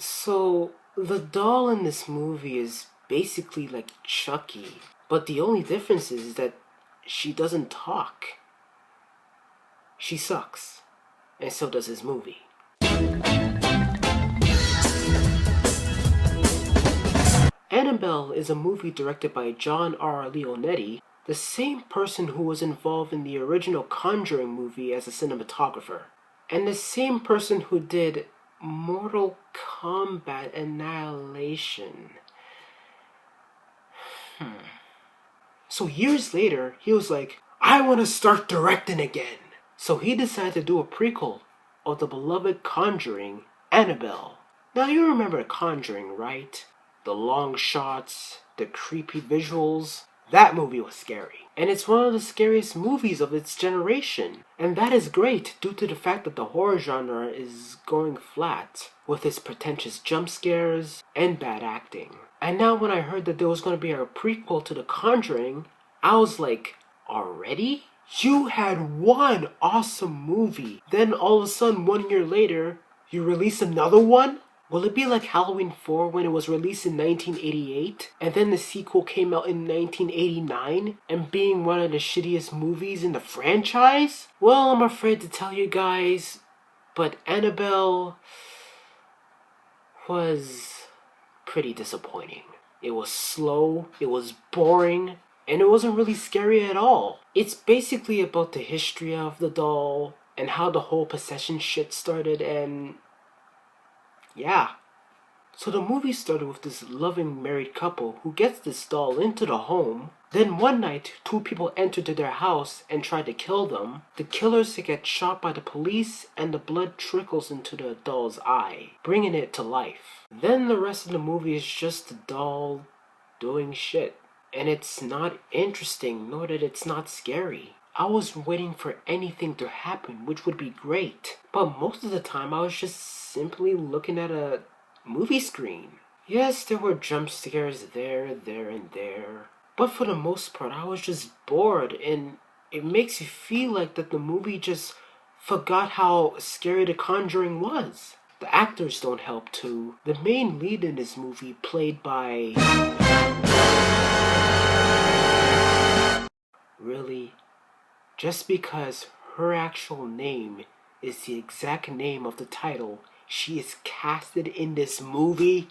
So, the doll in this movie is basically like Chucky, but the only difference is that she doesn't talk. She sucks, and so does his movie. Annabelle is a movie directed by John R. Leonetti, the same person who was involved in the original Conjuring movie as a cinematographer, and the same person who did Mortal Kombat Annihilation. So years later, he was like, I want to start directing again. So he decided to do a prequel of the beloved Conjuring, Annabelle. Now you remember Conjuring, right? The long shots, the creepy visuals. That movie was scary. And it's one of the scariest movies of its generation. And that is great due to the fact that the horror genre is going flat with its pretentious jump scares and bad acting. And now when I heard that there was going to be a prequel to The Conjuring, I was like, already? You had one awesome movie. Then all of a sudden 1 year later, you release another one? Will it be like Halloween 4 when it was released in 1988 and then the sequel came out in 1989 and being one of the shittiest movies in the franchise? Well, I'm afraid to tell you guys, but Annabelle was pretty disappointing. It was slow, it was boring, and it wasn't really scary at all. It's basically about the history of the doll and how the whole possession shit started, and yeah. So the movie started with this loving married couple who gets this doll into the home. Then one night, two people enter to their house and try to kill them. The killers get shot by the police and the blood trickles into the doll's eye, bringing it to life. Then the rest of the movie is just the doll doing shit. And it's not interesting, nor that it's not scary. I was waiting for anything to happen, which would be great. But most of the time, I was just simply looking at a movie screen. Yes, there were jump scares there, and there. But for the most part, I was just bored, and it makes you feel like that the movie just forgot how scary The Conjuring was. The actors don't help too. The main lead in this movie, played by... Really? Just because her actual name is the exact name of the title she is casted in this movie?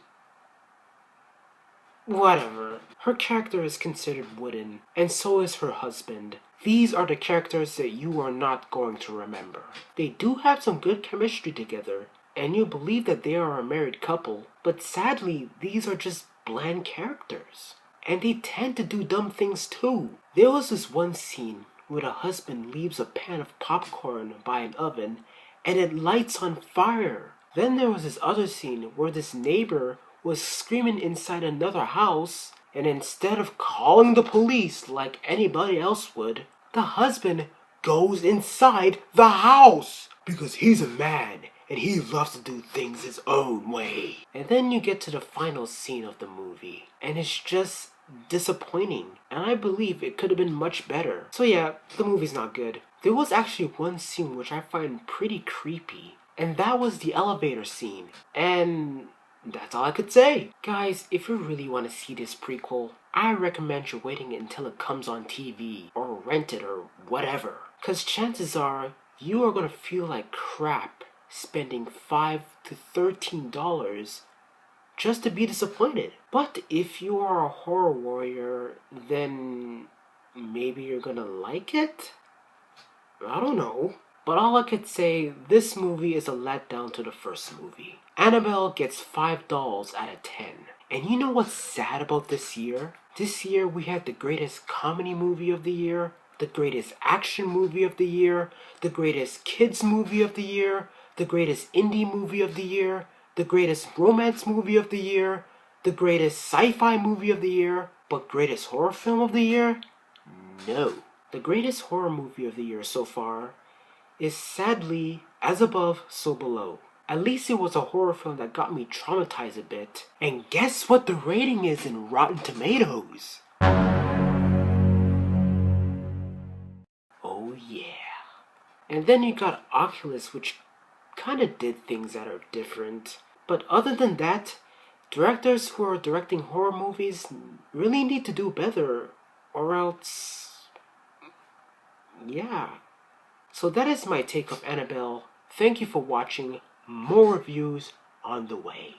Whatever. Her character is considered wooden, and so is her husband. These are the characters that you are not going to remember. They do have some good chemistry together, and you believe that they are a married couple, but sadly, these are just bland characters. And they tend to do dumb things too. There was this one scene where the husband leaves a pan of popcorn by an oven and it lights on fire. Then there was this other scene where this neighbor was screaming inside another house, and instead of calling the police like anybody else would, the husband goes inside the house because he's a man and he loves to do things his own way. And then you get to the final scene of the movie, and it's just disappointing, and I believe it could have been much better. So yeah, the movie's not good. There was actually one scene which I find pretty creepy, and that was the elevator scene, and that's all I could say. Guys, if you really want to see this prequel, I recommend you waiting until it comes on TV, or rent it, or whatever, cause chances are you are gonna feel like crap spending $5 to $13 just to be disappointed. But if you are a horror warrior, then maybe you're gonna like it? I don't know. But all I could say, this movie is a letdown to the first movie. Annabelle gets 5 dolls out of 10. And you know what's sad about this year? This year we had the greatest comedy movie of the year, the greatest action movie of the year, the greatest kids movie of the year, the greatest indie movie of the year, the greatest romance movie of the year, the greatest sci-fi movie of the year, but greatest horror film of the year? No. The greatest horror movie of the year so far is sadly As Above, So Below. At least it was a horror film that got me traumatized a bit. And guess what the rating is in Rotten Tomatoes? Oh yeah. And then you got Oculus, which kinda did things that are different. But other than that, directors who are directing horror movies really need to do better, or else... yeah. So that is my take of Annabelle. Thank you for watching. More reviews on the way.